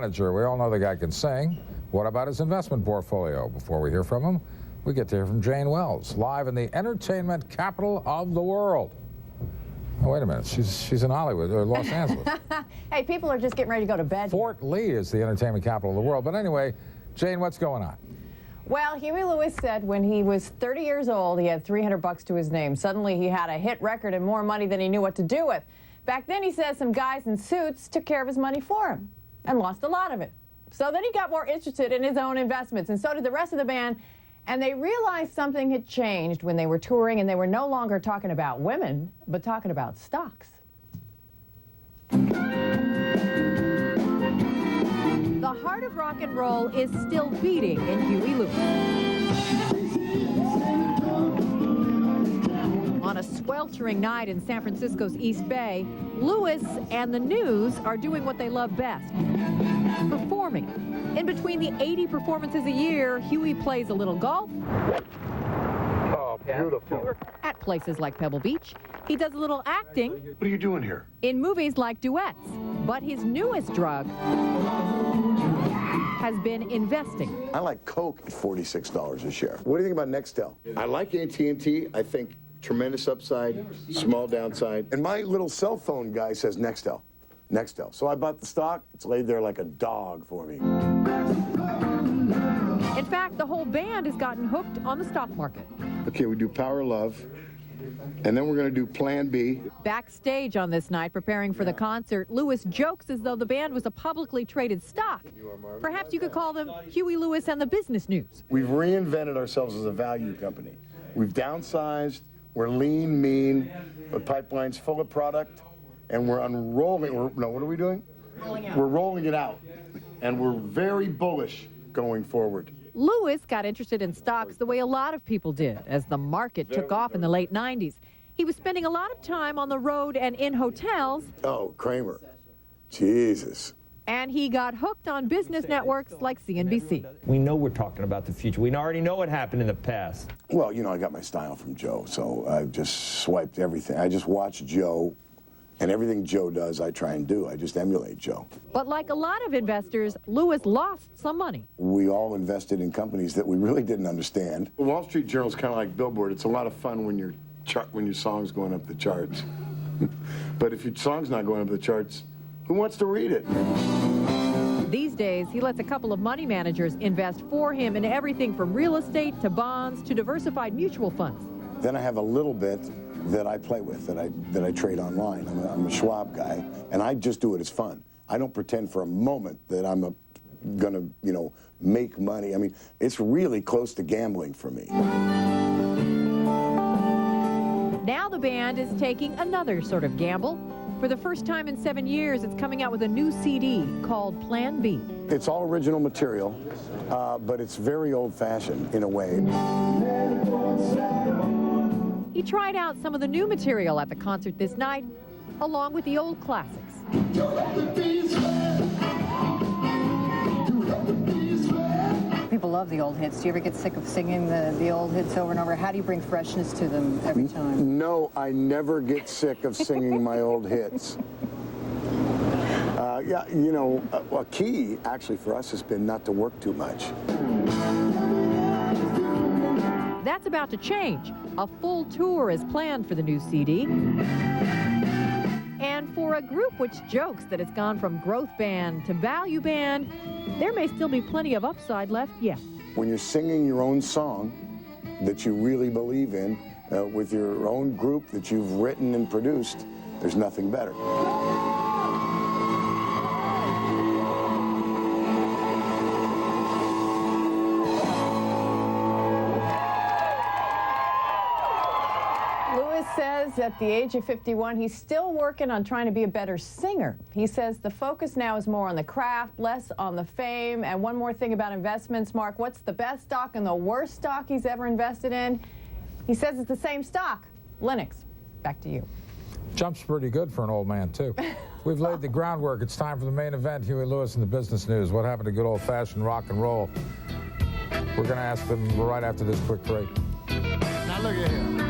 Manager. We all know the guy can sing. What about his investment portfolio? Before we hear from him, we get to hear from Jane Wells, live in the entertainment capital of the world. Oh, wait a minute. She's in Hollywood or Los Angeles. Hey, people are just getting ready to go to bed. Fort Lee is the entertainment capital of the world. But anyway, Jane, what's going on? Well, Huey Lewis said when he was 30 years old, he had $300 to his name. Suddenly, he had a hit record and more money than he knew what to do with. Back then, he says some guys in suits took care of his money for him and lost a lot of it. So then he got more interested in his own investments, and so did the rest of the band. And they realized something had changed when they were touring, and they were no longer talking about women, but talking about stocks. The heart of rock and roll is still beating in Huey Lewis. On a sweltering night in San Francisco's East Bay, Lewis and the News are doing what they love best, performing. In between the 80 performances a year, Huey plays a little golf. Oh, beautiful. At places like Pebble Beach. He does a little acting. What are you doing here? In movies like Duets. But his newest drug has been investing. I like Coke at $46 a share. What do you think about Nextel? I like AT&T. I think tremendous upside, small downside. And my little cell phone guy says Nextel. Nextel. So I bought the stock. It's laid there like a dog for me. In fact, the whole band has gotten hooked on the stock market. Okay, we do Power Love, and then we're going to do Plan B. Backstage on this night, preparing for the concert, Lewis jokes as though the band was a publicly traded stock. Perhaps you could call them Huey Lewis and the Business News. We've reinvented ourselves as a value company. We've downsized. We're lean, mean, the pipeline's full of product, and we're unrolling. What are we doing? We're rolling it out, and we're very bullish going forward. Lewis got interested in stocks the way a lot of people did as the market took off in the late 90s. He was spending a lot of time on the road and in hotels. Oh, Kramer. Jesus. And he got hooked on business networks like CNBC. We know we're talking about the future. We already know what happened in the past. Well, you know, I got my style from Joe, so I just swiped everything. I just watch Joe, and everything Joe does, I try and do. I just emulate Joe. But like a lot of investors, Lewis lost some money. We all invested in companies that we really didn't understand. The Wall Street Journal's kind of like Billboard. It's a lot of fun when your song's going up the charts. But if your song's not going up the charts, who wants to read it? These days, he lets a couple of money managers invest for him in everything from real estate to bonds to diversified mutual funds. Then I have a little bit that I play with, that I trade online. I'm a Schwab guy, and I just do it as fun. I don't pretend for a moment that I'm gonna, make money. I mean, it's really close to gambling for me. Now the band is taking another sort of gamble. For the first time in 7 years, it's coming out with a new CD called Plan B. It's all original material, but it's very old-fashioned in a way. He tried out some of the new material at the concert this night, along with the old classics. People love the old hits. Do you ever get sick of singing the old hits over and over? How do you bring freshness to them every time? No, I never get sick of singing my old hits. Yeah, a key, actually, for us has been not to work too much. That's about to change. A full tour is planned for the new CD. And for a group which jokes that it's gone from growth band to value band, there may still be plenty of upside left yet. When you're singing your own song that you really believe in, with your own group that you've written and produced, there's nothing better. Says at the age of 51, he's still working on trying to be a better singer. He says the focus now is more on the craft, less on the fame. And one more thing about investments, Mark, what's the best stock and the worst stock he's ever invested in? He says it's the same stock, Linux. Back to you. Jumps pretty good for an old man, too. We've laid the groundwork. It's time for the main event, Huey Lewis and the Business News. What happened to good old-fashioned rock and roll? We're going to ask them right after this quick break. Now look at here.